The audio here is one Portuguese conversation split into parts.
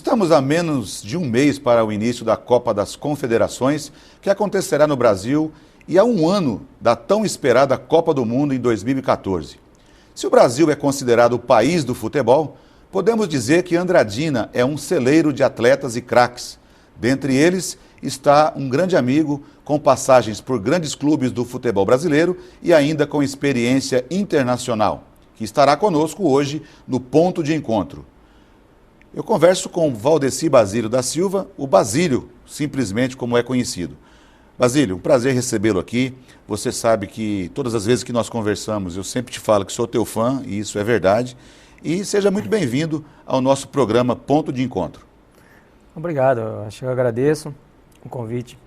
Estamos a menos de um mês para o início da Copa das Confederações, que acontecerá no Brasil, e há um ano da tão esperada Copa do Mundo em 2014. Se o Brasil é considerado o país do futebol, podemos dizer que Andradina é um celeiro de atletas e craques. Dentre eles está um grande amigo com passagens por grandes clubes do futebol brasileiro e ainda com experiência internacional, que estará conosco hoje no Ponto de Encontro. Eu converso com Valdeci Basílio da Silva, o Basílio, simplesmente como é conhecido. Basílio, um prazer recebê-lo aqui. Você sabe que todas as vezes que nós conversamos, eu sempre te falo que sou teu fã, e isso é verdade. E seja muito bem-vindo ao nosso programa Ponto de Encontro. Obrigado, eu agradeço o convite.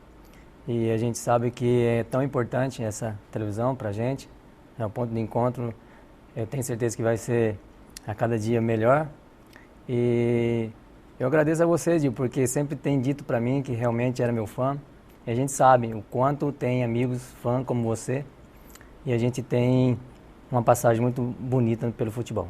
E a gente sabe que é tão importante essa televisão para a gente. É o Ponto de Encontro, eu tenho certeza que vai ser a cada dia melhor. E eu agradeço a você, Gil, porque sempre tem dito para mim que realmente era meu fã. E a gente sabe o quanto tem amigos fã como você. E a gente tem uma passagem muito bonita pelo futebol.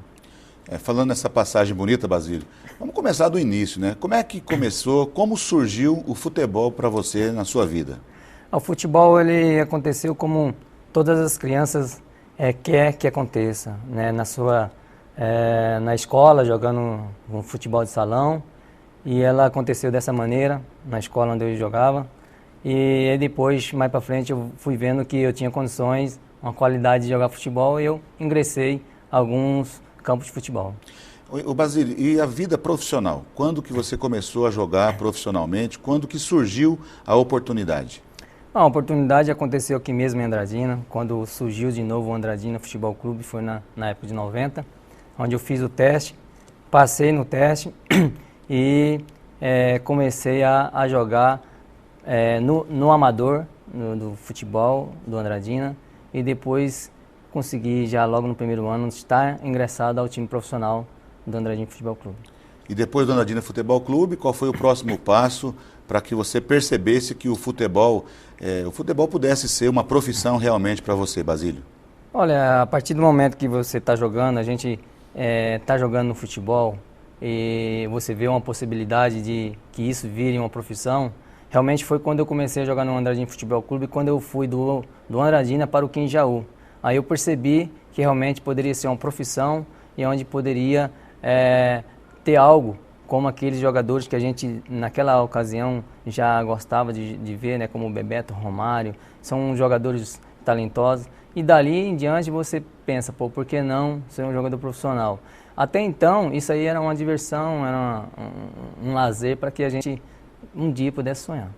Falando nessa passagem bonita, Basílio, vamos começar do início, né? Como é que começou, como surgiu o futebol para você na sua vida? O futebol, ele aconteceu como todas as crianças quer que aconteça, né? Na escola, jogando um futebol de salão, e ela aconteceu dessa maneira, na escola onde eu jogava, e depois, mais para frente, eu fui vendo que eu tinha condições, uma qualidade de jogar futebol, e eu ingressei a alguns campos de futebol. O Basílio, e a vida profissional? Quando que você começou a jogar profissionalmente? Quando que surgiu a oportunidade? A oportunidade aconteceu aqui mesmo em Andradina, quando surgiu de novo o Andradina Futebol Clube, foi na época de 90, onde eu fiz o teste, passei no teste e comecei a jogar no amador, do futebol do Andradina, e depois consegui já logo no primeiro ano estar ingressado ao time profissional do Andradina Futebol Clube. E depois do Andradina Futebol Clube, qual foi o próximo passo para que você percebesse que o futebol pudesse ser uma profissão realmente para você, Basílio? Olha, a partir do momento que você está jogando, a gente está jogando no futebol e você vê uma possibilidade de que isso vire uma profissão, realmente foi quando eu comecei a jogar no Andradina Futebol Clube, quando eu fui do Andradina para o Quinjaú. Aí eu percebi que realmente poderia ser uma profissão e onde poderia ter algo como aqueles jogadores que a gente naquela ocasião já gostava de ver, né, como o Bebeto, Romário, são jogadores talentosos. E dali em diante você pensa, por que não ser um jogador profissional? Até então, isso aí era uma diversão, era um lazer para que a gente um dia pudesse sonhar.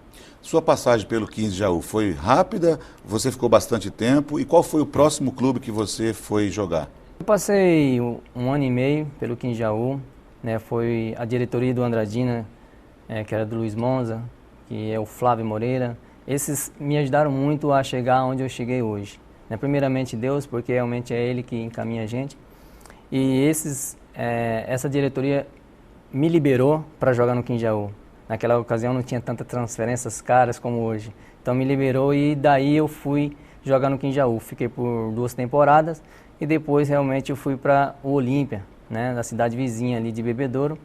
Sua passagem pelo 15 de Jaú foi rápida? Você ficou bastante tempo? E qual foi o próximo clube que você foi jogar? Eu passei um ano e meio pelo 15 de Jaú, né, foi a diretoria do Andradina, que era do Luiz Monza, que é o Flávio Moreira. Esses me ajudaram muito a chegar onde eu cheguei hoje. Primeiramente Deus, porque realmente é Ele que encaminha a gente. E essa diretoria me liberou para jogar no 15 de Jaú. Naquela ocasião não tinha tantas transferências caras como hoje. Então me liberou e daí eu fui jogar no 15 de Jaú. Fiquei por 2 temporadas e depois realmente eu fui para o Olímpia, né, da cidade vizinha ali de Bebedouro.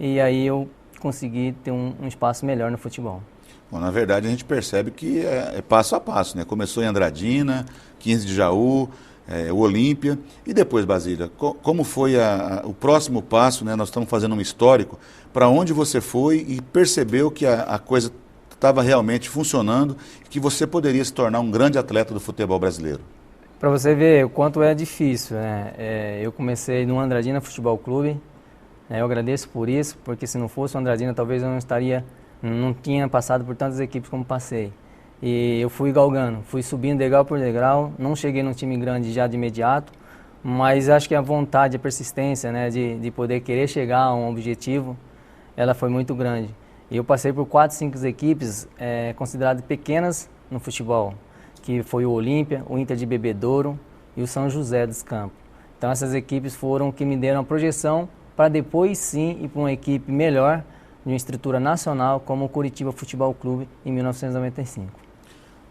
E aí eu consegui ter um espaço melhor no futebol. Bom, na verdade a gente percebe que é passo a passo, né? Começou em Andradina, 15 de Jaú, o Olímpia, e depois, Basílio, como foi o próximo passo, né? Nós estamos fazendo um histórico, para onde você foi e percebeu que a coisa estava realmente funcionando e que você poderia se tornar um grande atleta do futebol brasileiro? Para você ver o quanto é difícil, né? Eu comecei no Andradina Futebol Clube, né? Eu agradeço por isso, porque se não fosse o Andradina talvez eu não tinha passado por tantas equipes como passei. E eu fui galgando, fui subindo degrau por degrau, não cheguei num time grande já de imediato, mas acho que a vontade, a persistência, né, de poder querer chegar a um objetivo, ela foi muito grande. E eu passei por 4, 5 equipes consideradas pequenas no futebol, que foi o Olímpia, o Inter de Bebedouro e o São José dos Campos. Então essas equipes foram que me deram a projeção para depois sim ir para uma equipe melhor, de uma estrutura nacional como o Curitiba Futebol Clube em 1995.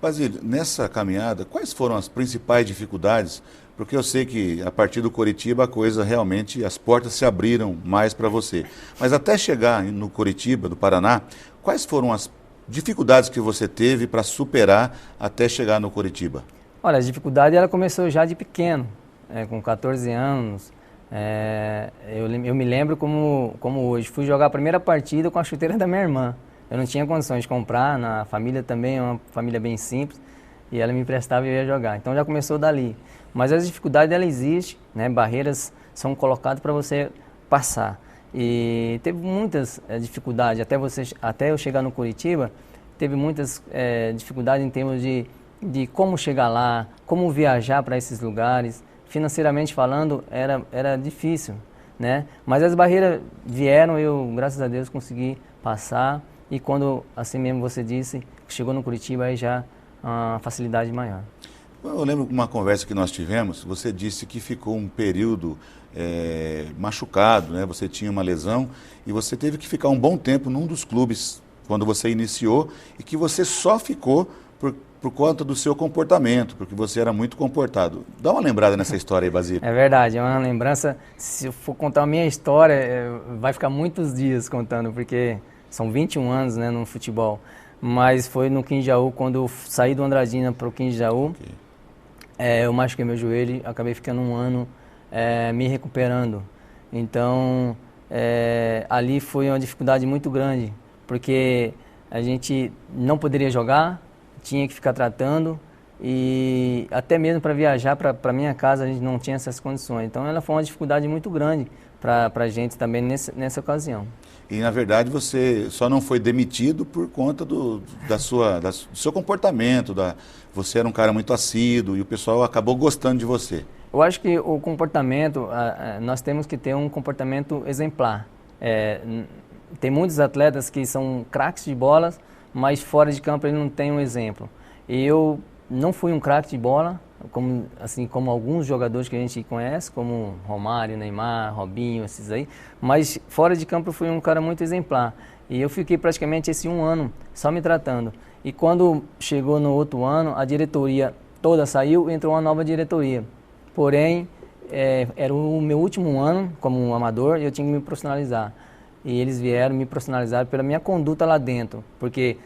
Basílio, nessa caminhada, quais foram as principais dificuldades? Porque eu sei que a partir do Coritiba a coisa realmente, as portas se abriram mais para você. Mas até chegar no Coritiba, do Paraná, quais foram as dificuldades que você teve para superar até chegar no Coritiba? Olha, a dificuldade ela começou já de pequeno, com 14 anos. Eu me lembro como hoje. Fui jogar a primeira partida com a chuteira da minha irmã. Eu não tinha condições de comprar, na família também, é uma família bem simples, e ela me emprestava e eu ia jogar. Então já começou dali. Mas as dificuldades, ela existe, né? Barreiras são colocadas para você passar. E teve muitas dificuldades, até eu chegar no Coritiba, teve muitas dificuldades em termos de como chegar lá, como viajar para esses lugares. Financeiramente falando, era difícil, né? Mas as barreiras vieram, eu, graças a Deus, consegui passar. E quando, assim mesmo você disse, chegou no Coritiba, aí já a facilidade maior. Eu lembro de uma conversa que nós tivemos, você disse que ficou um período machucado, né? Você tinha uma lesão e você teve que ficar um bom tempo num dos clubes quando você iniciou e que você só ficou por conta do seu comportamento, porque você era muito comportado. Dá uma lembrada nessa história aí, Basílio. É verdade, é uma lembrança. Se eu for contar a minha história, vai ficar muitos dias contando, porque são 21 anos, né, no futebol. Mas foi no Quinjaú, quando eu saí do Andradina para o Quinjaú, eu machuquei meu joelho, acabei ficando um ano me recuperando. Então, ali foi uma dificuldade muito grande, porque a gente não poderia jogar, tinha que ficar tratando, e até mesmo para viajar para minha casa a gente não tinha essas condições. Então ela foi uma dificuldade muito grande para a gente também nessa ocasião. E na verdade você só não foi demitido por conta do seu comportamento, você era um cara muito assíduo e o pessoal acabou gostando de você. Eu acho que o comportamento, nós temos que ter um comportamento exemplar. Tem muitos atletas que são craques de bolas, mas fora de campo ele não tem um exemplo. E eu não fui um craque de bola, como alguns jogadores que a gente conhece, como Romário, Neymar, Robinho, esses aí, mas fora de campo eu fui um cara muito exemplar. E eu fiquei praticamente esse um ano só me tratando. E quando chegou no outro ano, a diretoria toda saiu e entrou uma nova diretoria. Porém, era o meu último ano como amador e eu tinha que me profissionalizar. E eles vieram me profissionalizar pela minha conduta lá dentro, porque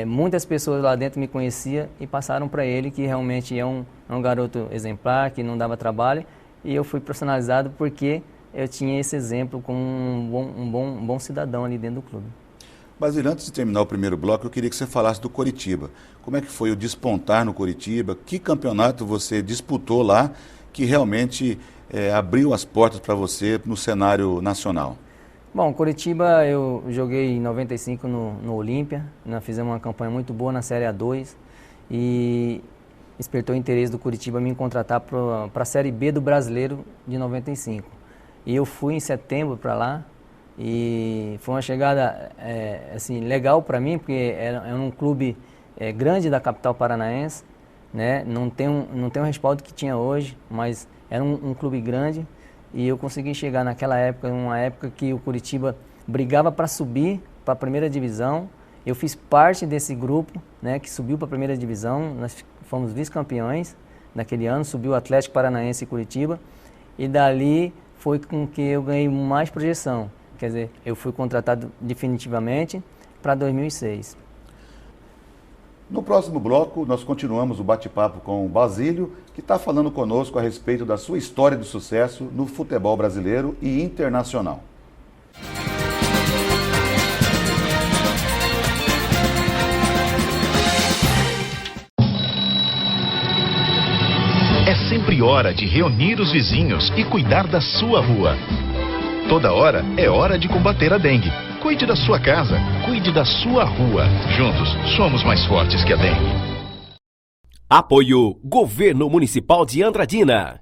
muitas pessoas lá dentro me conheciam e passaram para ele que realmente é um garoto exemplar, que não dava trabalho, e eu fui profissionalizado porque eu tinha esse exemplo como um bom cidadão ali dentro do clube. Basílio, antes de terminar o primeiro bloco, eu queria que você falasse do Coritiba. Como é que foi o despontar no Coritiba? Que campeonato você disputou lá que realmente abriu as portas para você no cenário nacional? Bom, Coritiba eu joguei em 95 no Olímpia, nós fizemos uma campanha muito boa na Série A2 e despertou o interesse do Coritiba me contratar para a Série B do Brasileiro de 95. E eu fui em setembro para lá e foi uma chegada assim, legal para mim, porque era um clube grande da capital paranaense, né? Não tem um respaldo que tinha hoje, mas era um clube grande. E eu consegui chegar naquela época, uma época que o Coritiba brigava para subir para a primeira divisão. Eu fiz parte desse grupo, né, que subiu para a primeira divisão. Nós fomos vice-campeões naquele ano, subiu o Atlético Paranaense e Coritiba. E dali foi com que eu ganhei mais projeção. Quer dizer, eu fui contratado definitivamente para 2006. No próximo bloco, nós continuamos o bate-papo com o Basílio, que está falando conosco a respeito da sua história de sucesso no futebol brasileiro e internacional. É sempre hora de reunir os vizinhos e cuidar da sua rua. Toda hora é hora de combater a dengue. Cuide da sua casa, cuide da sua rua. Juntos, somos mais fortes que a dengue. Apoio Governo Municipal de Andradina.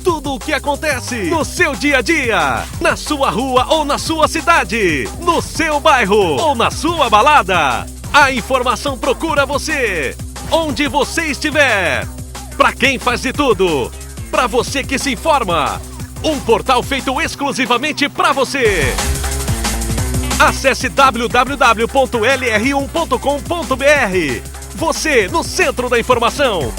Tudo o que acontece no seu dia a dia, na sua rua ou na sua cidade, no seu bairro ou na sua balada. A informação procura você, onde você estiver. Para quem faz de tudo, para você que se informa. Um portal feito exclusivamente para você. Acesse www.lr1.com.br. Você no centro da informação.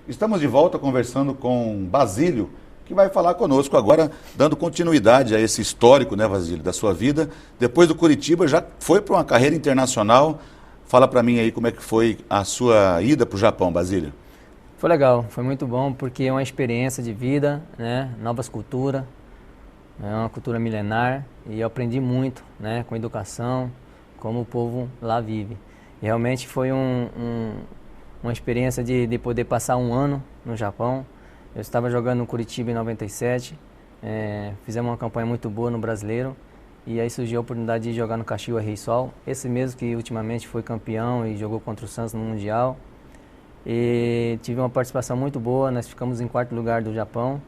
Estamos de volta conversando com Basílio, que vai falar conosco agora, dando continuidade a esse histórico, né, Basílio, da sua vida. Depois do Curitiba, já foi para uma carreira internacional. Fala para mim aí como é que foi a sua ida para o Japão, Basílio. Foi legal, foi muito bom, porque é uma experiência de vida, né, novas culturas, é uma cultura milenar, e eu aprendi muito, né, com educação, como o povo lá vive. E realmente foi uma experiência de poder passar um ano no Japão. Eu estava jogando no Curitiba em 97, fizemos uma campanha muito boa no Brasileiro, e aí surgiu a oportunidade de jogar no Kashiwa Reysol, esse mesmo que ultimamente foi campeão e jogou contra o Santos no Mundial. E tive uma participação muito boa, nós ficamos em 4º lugar do Japão,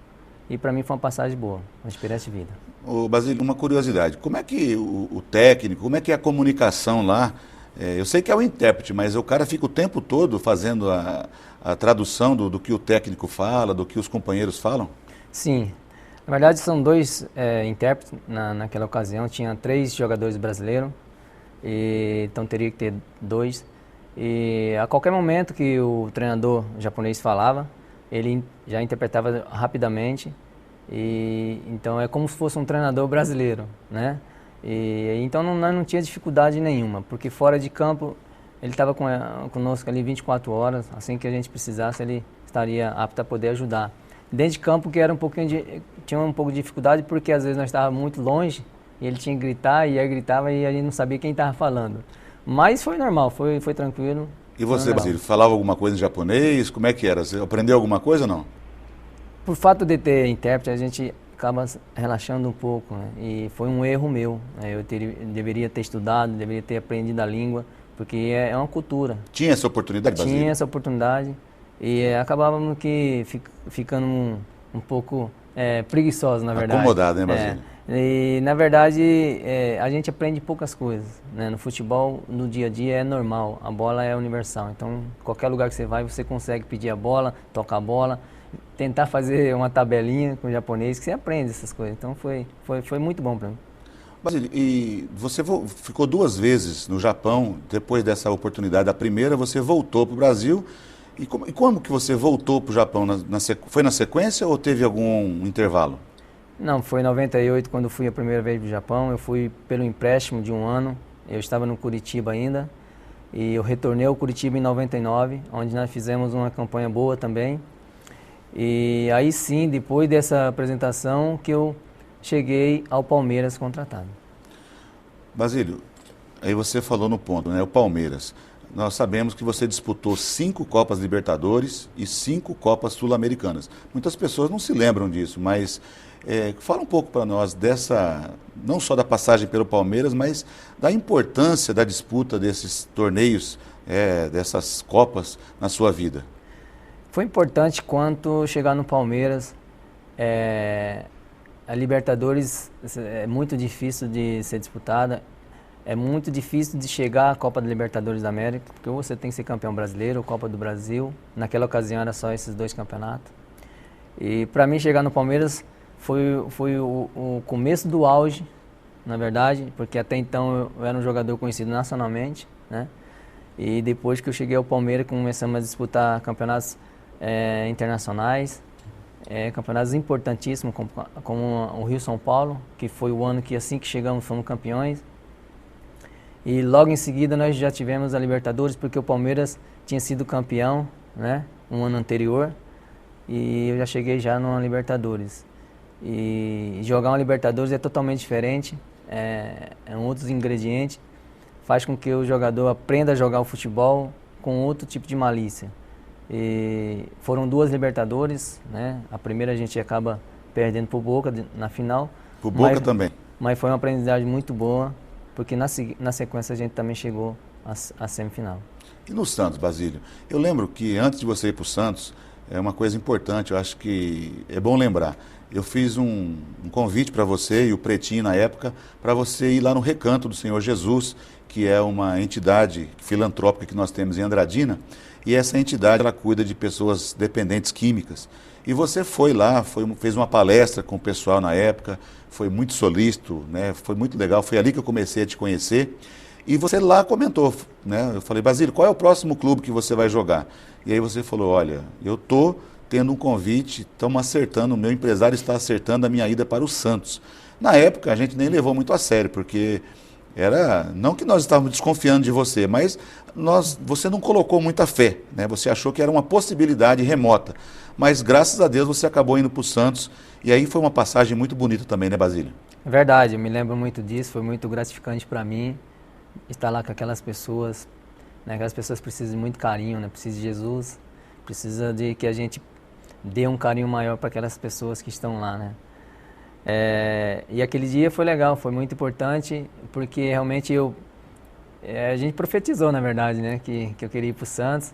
e para mim foi uma passagem boa, uma experiência de vida. Ô, Basílio, uma curiosidade, como é que o técnico, como é que é a comunicação lá? Eu sei que é o intérprete, mas o cara fica o tempo todo fazendo a tradução do que o técnico fala, do que os companheiros falam? Sim, na verdade são 2 intérpretes naquela ocasião, tinha 3 jogadores brasileiros, então teria que ter 2. E a qualquer momento que o treinador japonês falava, ele já interpretava rapidamente, e então é como se fosse um treinador brasileiro, né? Então nós não tinha dificuldade nenhuma, porque fora de campo ele estava conosco ali 24 horas, assim que a gente precisasse ele estaria apto a poder ajudar. Dentro de campo que era tinha um pouco de dificuldade, porque às vezes nós estávamos muito longe e ele tinha que gritar, e aí gritava e a gente não sabia quem estava falando. Mas foi normal, foi tranquilo. E você, Basílio, falava alguma coisa em japonês? Como é que era? Você aprendeu alguma coisa ou não? Por fato de ter intérprete, a gente acaba relaxando um pouco, né? E foi um erro meu, né? Eu deveria ter estudado, deveria ter aprendido a língua, porque é uma cultura. Tinha essa oportunidade, Basílio? Tinha essa oportunidade, e acabávamos ficando um pouco preguiçosos, na verdade. Acomodado, né, Basílio? E, na verdade, a gente aprende poucas coisas, né? No futebol, no dia a dia, é normal, a bola é universal. Então, qualquer lugar que você vai, você consegue pedir a bola, tocar a bola, tentar fazer uma tabelinha com o japonês, que você aprende essas coisas. Então, foi muito bom para mim. Basílio, e você ficou 2 vezes no Japão, depois dessa oportunidade. A primeira, você voltou para o Brasil. E como que você voltou para o Japão? Foi na sequência ou teve algum intervalo? Não, foi em 98 quando fui a primeira vez para o Japão. Eu fui pelo empréstimo de 1 ano, eu estava no Curitiba ainda, e eu retornei ao Curitiba em 99, onde nós fizemos uma campanha boa também. E aí sim, depois dessa apresentação, que eu cheguei ao Palmeiras contratado. Basílio, aí você falou no ponto, né? O Palmeiras. Nós sabemos que você disputou 5 Copas Libertadores e 5 Copas Sul-Americanas. Muitas pessoas não se lembram disso, mas fala um pouco para nós não só da passagem pelo Palmeiras, mas da importância da disputa desses torneios, dessas Copas na sua vida. Foi importante quanto chegar no Palmeiras. A Libertadores é muito difícil de ser disputada. É muito difícil de chegar à Copa da Libertadores da América, porque você tem que ser campeão brasileiro ou Copa do Brasil. Naquela ocasião era só esses 2 campeonatos. E para mim chegar no Palmeiras foi o começo do auge, na verdade, porque até então eu era um jogador conhecido nacionalmente, né? E depois que eu cheguei ao Palmeiras, começamos a disputar campeonatos internacionais, campeonatos importantíssimos, como o Rio-São Paulo, que foi o ano que assim que chegamos fomos campeões. E logo em seguida nós já tivemos a Libertadores, porque o Palmeiras tinha sido campeão, né, um ano anterior, e eu já cheguei já numa Libertadores. E jogar uma Libertadores é totalmente diferente, é outros ingredientes, faz com que o jogador aprenda a jogar o futebol com outro tipo de malícia. E foram 2 Libertadores, né, a primeira a gente acaba perdendo pro Boca na final. Pro Boca também. Mas foi uma aprendizagem muito boa, porque na sequência a gente também chegou à semifinal. E no Santos, Basílio? Eu lembro que antes de você ir para o Santos, é uma coisa importante, eu acho que é bom lembrar. Eu fiz um convite para você e o Pretinho na época, para você ir lá no Recanto do Senhor Jesus, que é uma entidade filantrópica que nós temos em Andradina, e essa entidade ela cuida de pessoas dependentes químicas. E você foi lá, fez uma palestra com o pessoal na época, foi muito solícito, né? Foi muito legal, foi ali que eu comecei a te conhecer. E você lá comentou, né? Eu falei, Basílio, qual é o próximo clube que você vai jogar? E aí você falou, olha, eu estou tendo um convite, estamos acertando, o meu empresário está acertando a minha ida para o Santos. Na época a gente nem levou muito a sério, porque não que nós estávamos desconfiando de você, mas você não colocou muita fé, né? Você achou que era uma possibilidade remota. Mas graças a Deus você acabou indo para o Santos, e aí foi uma passagem muito bonita também, né, Basílio? É verdade, eu me lembro muito disso, foi muito gratificante para mim estar lá com aquelas pessoas, né? Aquelas pessoas precisam de muito carinho, né? Precisa de Jesus, precisa de que a gente dê um carinho maior para aquelas pessoas que estão lá, né? E aquele dia foi legal, foi muito importante, porque realmente a gente profetizou, na verdade, né? Que eu queria ir para o Santos,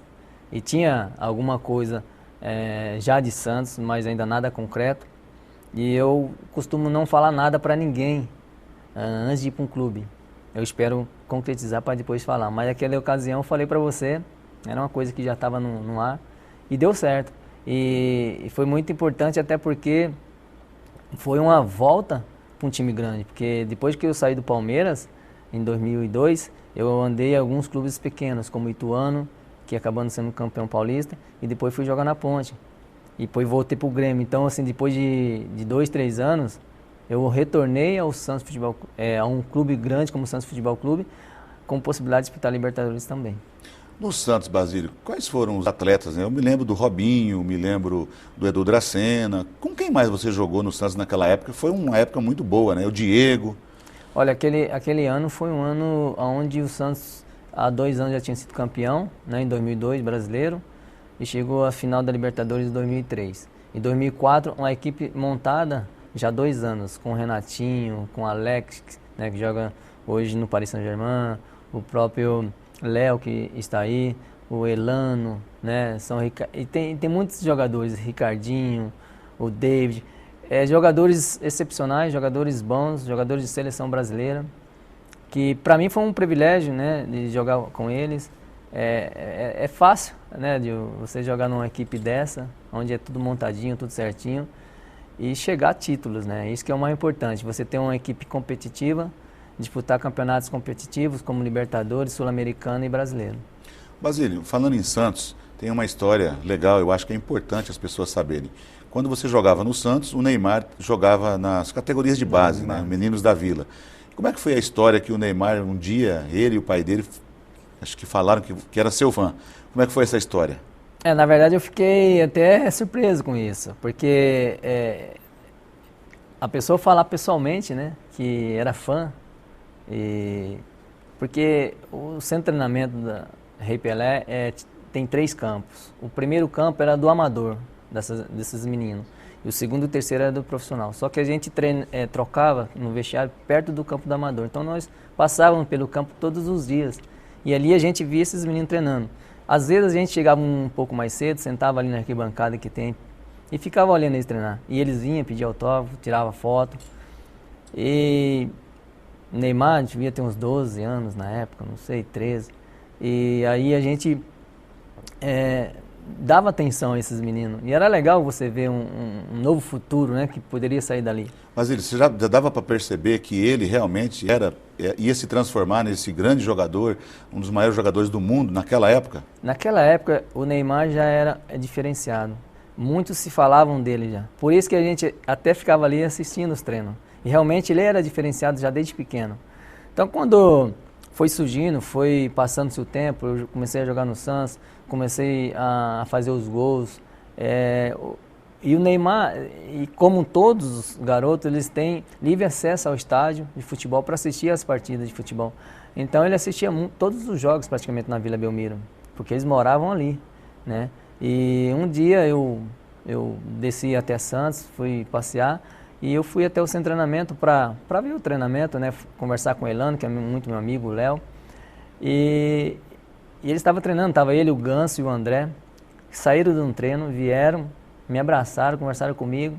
e tinha alguma coisa já de Santos, mas ainda nada concreto. E eu costumo não falar nada para ninguém antes de ir para um clube. Eu espero concretizar para depois falar. Mas naquela ocasião eu falei para você, era uma coisa que já estava no ar, e deu certo. E foi muito importante, até porque foi uma volta para um time grande. Porque depois que eu saí do Palmeiras, em 2002, eu andei em alguns clubes pequenos, como Ituano, que acabando sendo campeão paulista, e depois fui jogar na Ponte. E depois voltei para o Grêmio. Então, assim, depois de 2, 3 anos, eu retornei ao Santos Futebol, a um clube grande como o Santos Futebol Clube, com possibilidade de disputar a Libertadores também. No Santos, Basílio, quais foram os atletas, né? Eu me lembro do Robinho, me lembro do Edu Dracena. Com quem mais você jogou no Santos naquela época? Foi uma época muito boa, né? O Diego. Olha, aquele ano foi um ano onde o Santos, há 2 anos, já tinha sido campeão, né? Em 2002, brasileiro, e chegou à final da Libertadores em 2003. Em 2004, uma equipe montada já há 2 anos, com o Renatinho, com o Alex, né, que joga hoje no Paris Saint-Germain, o próprio Léo, que está aí, o Elano, né, e tem muitos jogadores, Ricardinho, o David, jogadores excepcionais, jogadores bons, jogadores de seleção brasileira, que para mim foi um privilégio, né, de jogar com eles. É fácil, né, de você jogar numa equipe dessa, onde é tudo montadinho, tudo certinho, e chegar a títulos, né? Isso que é o mais importante, você ter uma equipe competitiva, disputar campeonatos competitivos como Libertadores, Sul-Americano e Brasileiro. Basílio, falando em Santos, tem uma história legal, eu acho que é importante as pessoas saberem. Quando você jogava no Santos, o Neymar jogava nas categorias de base, né, Meninos da Vila. Como é que foi a história que o Neymar, um dia, ele e o pai dele, acho que falaram que era seu fã. Como é que foi essa história? Na verdade eu fiquei até surpreso com isso, porque a pessoa falar pessoalmente, né, que era fã, porque o centro de treinamento da Rei Pelé tem 3 campos. O primeiro campo era do amador, desses meninos, e o segundo e o terceiro era do profissional. Só que a gente trocava no vestiário perto do campo do amador, então nós passávamos pelo campo todos os dias, e ali a gente via esses meninos treinando. Às vezes a gente chegava um pouco mais cedo, sentava ali na arquibancada que tem e ficava olhando eles treinar. E eles vinham, pediam autógrafo, tirava foto. E Neymar devia ter uns 12 anos na época, não sei, 13. E aí a gente dava atenção a esses meninos. E era legal você ver um novo futuro, né, que poderia sair dali. Mas você já dava para perceber que ele realmente ia se transformar nesse grande jogador, um dos maiores jogadores do mundo naquela época? Naquela época, o Neymar já era diferenciado. Muitos se falavam dele já. Por isso que a gente até ficava ali assistindo os treinos. E realmente ele era diferenciado já desde pequeno. Então, quando foi surgindo, foi passando-se o tempo, eu comecei a jogar no Santos, comecei a fazer os gols. E o Neymar, e como todos os garotos, eles têm livre acesso ao estádio de futebol para assistir as partidas de futebol. Então ele assistia todos os jogos praticamente na Vila Belmiro, porque eles moravam ali, né? E um dia eu desci até Santos, fui passear, e eu fui até o centro de treinamento para ver o treinamento, né? Conversar com o Elano, que é muito meu amigo, o Léo. E ele estava treinando, estava ele, o Ganso e o André. saíram de um treino, vieram, me abraçaram, conversaram comigo.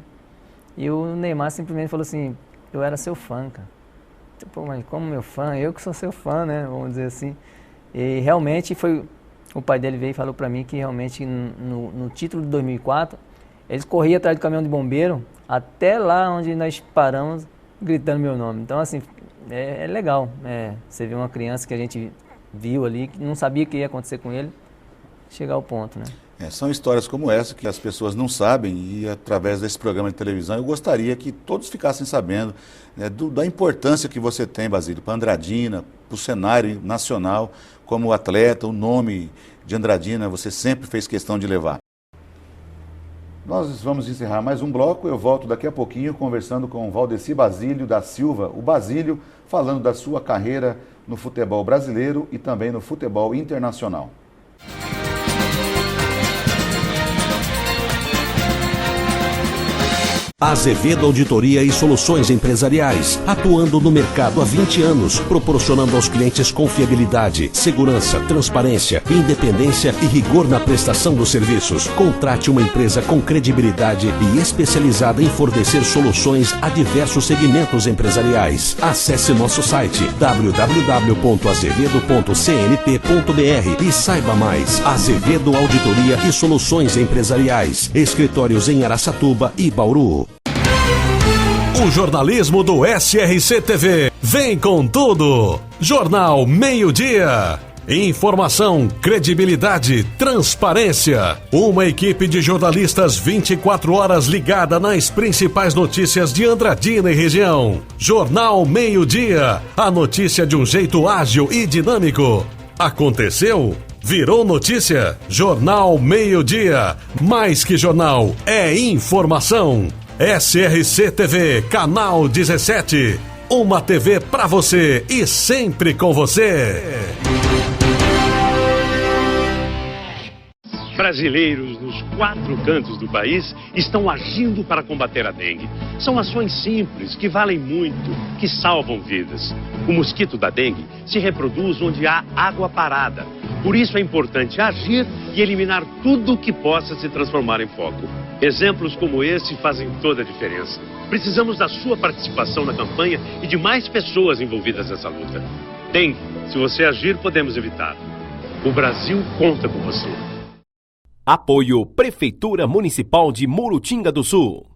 E o Neymar simplesmente falou assim, eu era seu fã, cara. Pô, mas como meu fã? Eu que sou seu fã, né? Vamos dizer assim. E realmente foi... O pai dele veio e falou para mim que realmente no título de 2004, eles corriam atrás do caminhão de bombeiro até lá onde nós paramos, gritando meu nome. Então, assim, é legal. Você vê uma criança que a gente viu ali, que não sabia o que ia acontecer com ele, chegar ao ponto, né? São histórias como essa que as pessoas não sabem e através desse programa de televisão eu gostaria que todos ficassem sabendo, né, da importância que você tem, Basílio, para Andradina, para o cenário nacional, como atleta, o nome de Andradina você sempre fez questão de levar. Nós vamos encerrar mais um bloco, eu volto daqui a pouquinho conversando com o Valdeci Basílio da Silva, o Basílio, falando da sua carreira no futebol brasileiro e também no futebol internacional. Azevedo Auditoria e Soluções Empresariais, atuando no mercado há 20 anos, proporcionando aos clientes confiabilidade, segurança, transparência, independência e rigor na prestação dos serviços. Contrate uma empresa com credibilidade e especializada em fornecer soluções a diversos segmentos empresariais. Acesse nosso site www.azevedo.cnt.br e saiba mais. Azevedo Auditoria e Soluções Empresariais, escritórios em Araçatuba e Bauru. O jornalismo do SRC-TV vem com tudo. Jornal Meio-Dia. Informação, credibilidade, transparência. Uma equipe de jornalistas 24 horas ligada nas principais notícias de Andradina e região. Jornal Meio-Dia. A notícia de um jeito ágil e dinâmico. Aconteceu? Virou notícia? Jornal Meio-Dia. Mais que jornal, é informação. SRC-TV, canal 17. Uma TV pra você e sempre com você. Brasileiros nos 4 cantos do país estão agindo para combater a dengue. São ações simples, que valem muito, que salvam vidas. O mosquito da dengue se reproduz onde há água parada. Por isso é importante agir e eliminar tudo que possa se transformar em foco. Exemplos como esse fazem toda a diferença. Precisamos da sua participação na campanha e de mais pessoas envolvidas nessa luta. Dengue, se você agir, podemos evitar. O Brasil conta com você. Apoio Prefeitura Municipal de Murutinga do Sul.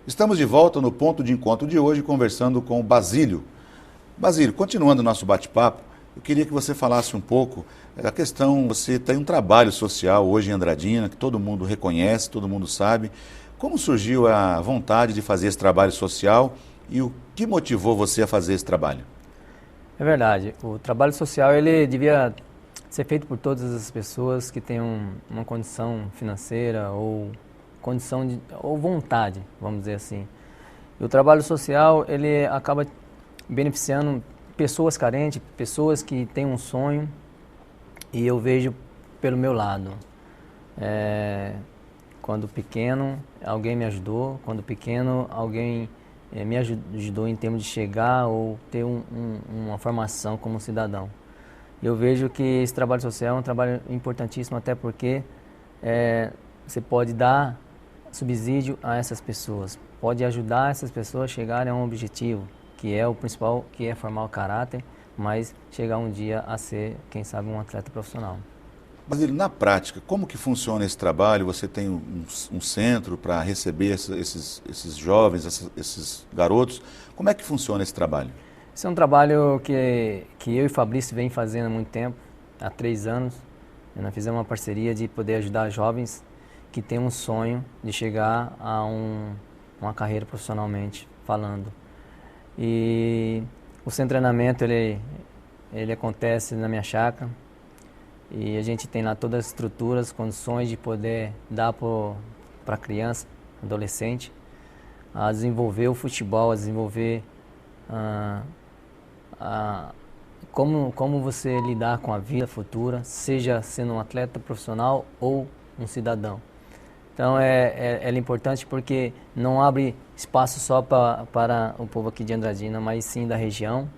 Estamos de volta no ponto de encontro de hoje, conversando com o Basílio. Basílio, continuando o nosso bate-papo, eu queria que você falasse um pouco da questão, você tem um trabalho social hoje em Andradina, que todo mundo reconhece, todo mundo sabe. Como surgiu a vontade de fazer esse trabalho social e o que motivou você a fazer esse trabalho? É verdade, o trabalho social ele devia ser feito por todas as pessoas que têm uma condição financeira ou ou vontade, vamos dizer assim. E o trabalho social ele acaba beneficiando pessoas carentes, pessoas que têm um sonho, e eu vejo pelo meu lado. Quando pequeno, alguém me ajudou, quando pequeno, alguém me ajudou em termos de chegar ou ter uma formação como cidadão. Eu vejo que esse trabalho social é um trabalho importantíssimo, até porque você pode dar subsídio a essas pessoas, pode ajudar essas pessoas a chegarem a um objetivo, que é o principal, que é formar o caráter, mas chegar um dia a ser, quem sabe, um atleta profissional. Basílio, na prática, como que funciona esse trabalho? Você tem um centro para receber esses jovens, esses garotos. Como é que funciona esse trabalho? Esse é um trabalho que eu e Fabrício vem fazendo há muito tempo, há 3 anos. Nós fizemos uma parceria de poder ajudar jovens que têm um sonho de chegar a uma carreira profissionalmente falando. E o centro de treinamento ele acontece na minha chácara. E a gente tem lá todas as estruturas, condições de poder dar para a criança, adolescente, a desenvolver o futebol, a desenvolver como você lidar com a vida futura, seja sendo um atleta profissional ou um cidadão. Então é importante porque não abre espaço só para o povo aqui de Andradina, mas sim da região.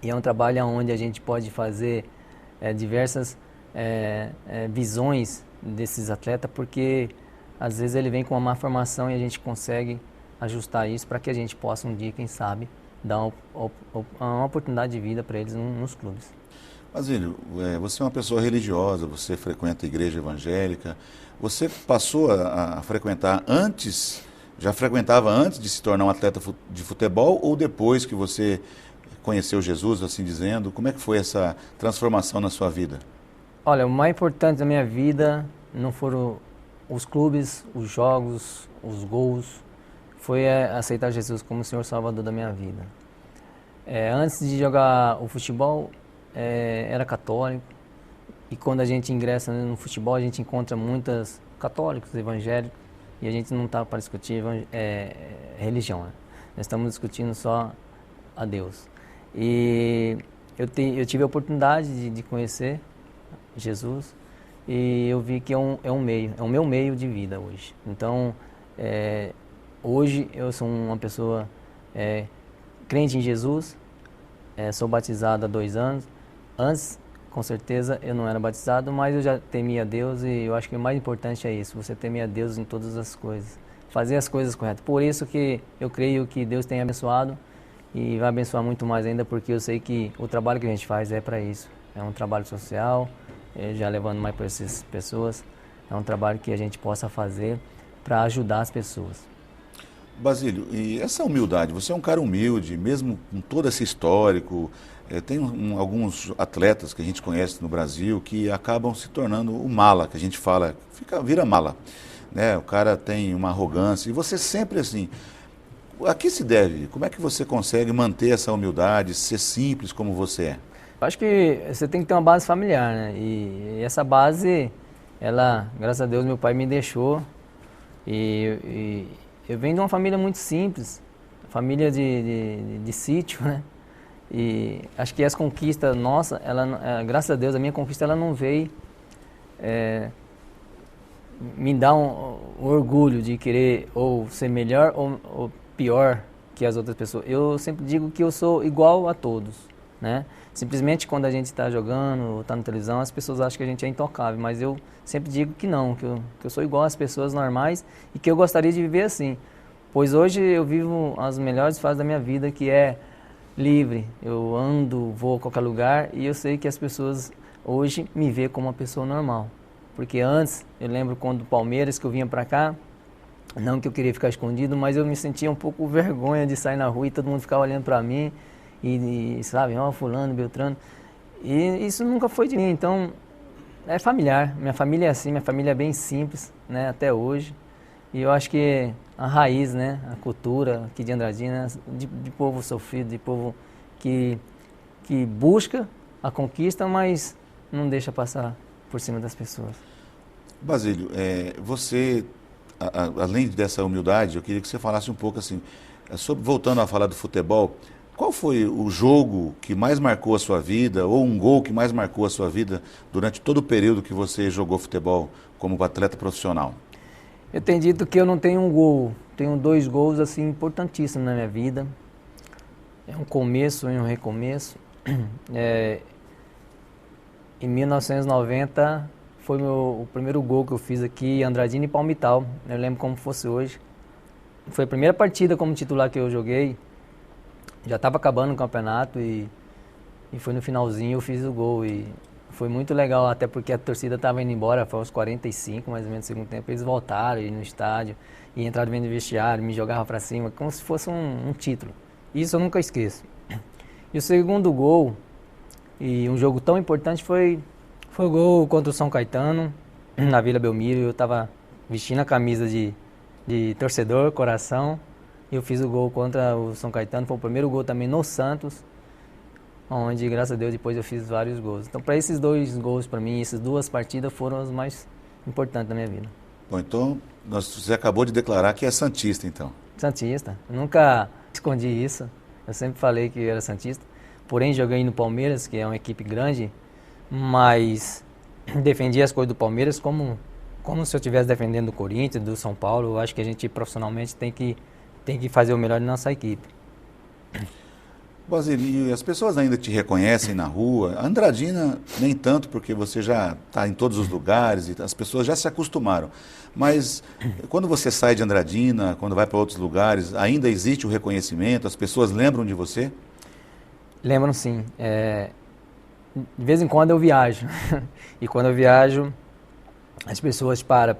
E é um trabalho onde a gente pode fazer diversas visões desses atletas, porque às vezes ele vem com uma má formação e a gente consegue ajustar isso para que a gente possa um dia, quem sabe, dar uma oportunidade de vida para eles nos clubes. Basílio, você é uma pessoa religiosa, você frequenta a igreja evangélica, você passou a frequentar antes, já frequentava antes de se tornar um atleta de futebol ou depois que você conheceu Jesus, assim dizendo? Como é que foi essa transformação na sua vida? Olha, o mais importante da minha vida não foram os clubes, os jogos, os gols, foi aceitar Jesus como o Senhor Salvador da minha vida. Antes de jogar o futebol, era católico, e quando a gente ingressa no futebol, a gente encontra muitos católicos, evangélicos, e a gente não está para discutir religião, né? Nós estamos discutindo só a Deus. E eu tive a oportunidade de conhecer Jesus, e eu vi que é um meio, é o meu meio de vida hoje. Então, hoje eu sou uma pessoa crente em Jesus, sou batizado há 2 anos. Antes, com certeza, eu não era batizado, mas eu já temia Deus, e eu acho que o mais importante é isso, você temer a Deus em todas as coisas, fazer as coisas corretas. Por isso que eu creio que Deus tem abençoado e vai abençoar muito mais ainda, porque eu sei que o trabalho que a gente faz é para isso. É um trabalho social, já levando mais para essas pessoas, é um trabalho que a gente possa fazer para ajudar as pessoas. Basílio, e essa humildade, você é um cara humilde, mesmo com todo esse histórico, tem alguns atletas que a gente conhece no Brasil que acabam se tornando o mala, que a gente fala, vira mala, né? O cara tem uma arrogância, e você sempre assim, a que se deve? Como é que você consegue manter essa humildade, ser simples como você é? Eu acho que você tem que ter uma base familiar, né? E essa base, ela, graças a Deus, meu pai me deixou, e eu venho de uma família muito simples, família de sítio, né? E acho que as conquistas nossas, graças a Deus, a minha conquista ela não veio me dar um orgulho de querer ou ser melhor ou pior que as outras pessoas. Eu sempre digo que eu sou igual a todos, né? Simplesmente quando a gente está jogando ou está na televisão, as pessoas acham que a gente é intocável, mas eu sempre digo que não, que eu sou igual às pessoas normais e que eu gostaria de viver assim. Pois hoje eu vivo as melhores fases da minha vida, que é livre. Eu ando, vou a qualquer lugar, e eu sei que as pessoas hoje me veem como uma pessoa normal. Porque antes, eu lembro quando o Palmeiras, que eu vinha para cá, não que eu queria ficar escondido, mas eu me sentia um pouco vergonha de sair na rua e todo mundo ficava olhando para mim, e sabe, ó, fulano, Beltrano. E isso nunca foi de mim, então é familiar. Minha família é assim, minha família é bem simples, né, até hoje. E eu acho que a raiz, né, a cultura aqui de Andradina, de povo sofrido, de povo que busca a conquista, mas não deixa passar por cima das pessoas. Basílio, você, além dessa humildade, eu queria que você falasse um pouco assim, voltando a falar do futebol, qual foi o jogo que mais marcou a sua vida, ou um gol que mais marcou a sua vida durante todo o período que você jogou futebol como atleta profissional? Eu tenho dito que eu não tenho um gol, tenho 2 gols assim importantíssimos na minha vida. É um começo e um recomeço. Em 1990 foi o primeiro gol que eu fiz aqui em Andradina e Palmital. Eu lembro como fosse hoje. Foi a primeira partida como titular que eu joguei. Já estava acabando o campeonato e foi no finalzinho eu fiz o gol. E foi muito legal, até porque a torcida estava indo embora, foi aos 45 mais ou menos do segundo tempo. Eles voltaram no estádio e entraram dentro do vestiário, me jogavam para cima, como se fosse um título. Isso eu nunca esqueço. E o segundo gol, e um jogo tão importante, foi o gol contra o São Caetano, na Vila Belmiro. Eu estava vestindo a camisa de torcedor, coração, e eu fiz o gol contra o São Caetano. Foi o primeiro gol também no Santos, onde, graças a Deus, depois eu fiz vários gols. Então, para esses 2 gols, para mim, essas 2 partidas foram as mais importantes da minha vida. Bom, então, você acabou de declarar que é santista, então. Santista. Eu nunca escondi isso. Eu sempre falei que era santista. Porém, joguei no Palmeiras, que é uma equipe grande, mas defendi as coisas do Palmeiras como se eu estivesse defendendo do Corinthians, do São Paulo. Eu acho que a gente, profissionalmente, tem que fazer o melhor da nossa equipe. Basílio, as pessoas ainda te reconhecem na rua. A Andradina, nem tanto, porque você já está em todos os lugares e as pessoas já se acostumaram. Mas quando você sai de Andradina, quando vai para outros lugares, ainda existe o reconhecimento? As pessoas lembram de você? Lembram sim. De vez em quando eu viajo. E quando eu viajo, as pessoas param,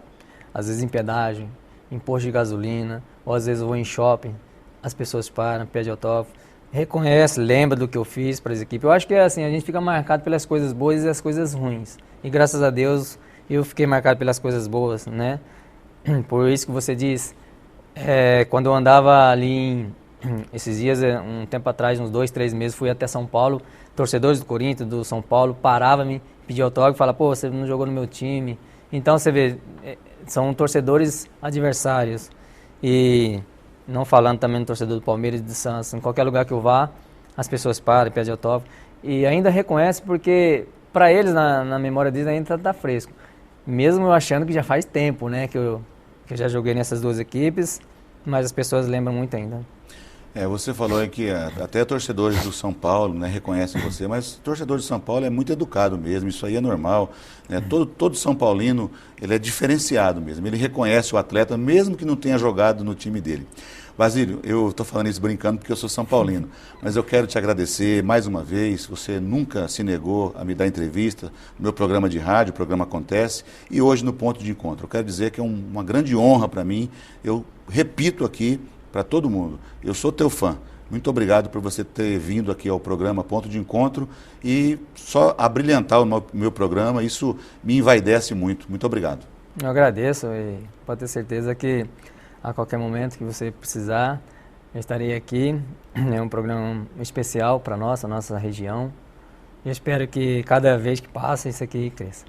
às vezes em pedágio, em posto de gasolina, ou às vezes eu vou em shopping, as pessoas param, pedem autógrafo, reconhece, lembra do que eu fiz para as equipes. Eu acho que é assim, a gente fica marcado pelas coisas boas e as coisas ruins. E graças a Deus eu fiquei marcado pelas coisas boas, né? Por isso que você diz, quando eu andava ali, esses dias, um tempo atrás, uns 2, 3 meses, fui até São Paulo, torcedores do Corinthians, do São Paulo, paravam-me, pediam autógrafo, falavam, pô, você não jogou no meu time. Então você vê, são torcedores adversários. E não falando também do torcedor do Palmeiras e do Santos, em qualquer lugar que eu vá, as pessoas param, pedem autógrafo. E ainda reconhecem porque, para eles, na memória deles, ainda está fresco. Mesmo eu achando que já faz tempo, né, que eu já joguei nessas duas equipes, mas as pessoas lembram muito ainda. Você falou aí que até torcedores do São Paulo, né, reconhecem você, mas torcedor de São Paulo é muito educado mesmo, isso aí é normal. Né? Todo São Paulino, ele é diferenciado mesmo, ele reconhece o atleta mesmo que não tenha jogado no time dele. Basílio, eu estou falando isso brincando porque eu sou São Paulino, mas eu quero te agradecer mais uma vez, você nunca se negou a me dar entrevista no meu programa de rádio, o programa Acontece, e hoje no Ponto de Encontro. Eu quero dizer que é uma grande honra para mim, eu repito aqui, para todo mundo, eu sou teu fã. Muito obrigado por você ter vindo aqui ao programa Ponto de Encontro e só abrilhantar o meu programa, isso me envaidece muito. Muito obrigado. Eu agradeço e pode ter certeza que a qualquer momento que você precisar, eu estarei aqui. É um programa especial para a nossa região. E eu espero que cada vez que passa isso aqui cresça.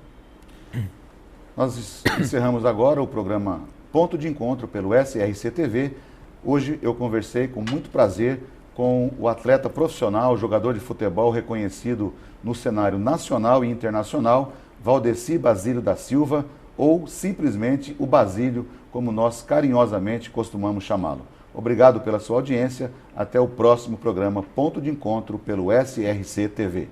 Nós encerramos agora o programa Ponto de Encontro pelo SRC TV. Hoje eu conversei com muito prazer com o atleta profissional, jogador de futebol reconhecido no cenário nacional e internacional, Valdeci Basílio da Silva, ou simplesmente o Basílio, como nós carinhosamente costumamos chamá-lo. Obrigado pela sua audiência. Até o próximo programa Ponto de Encontro pelo SRC TV.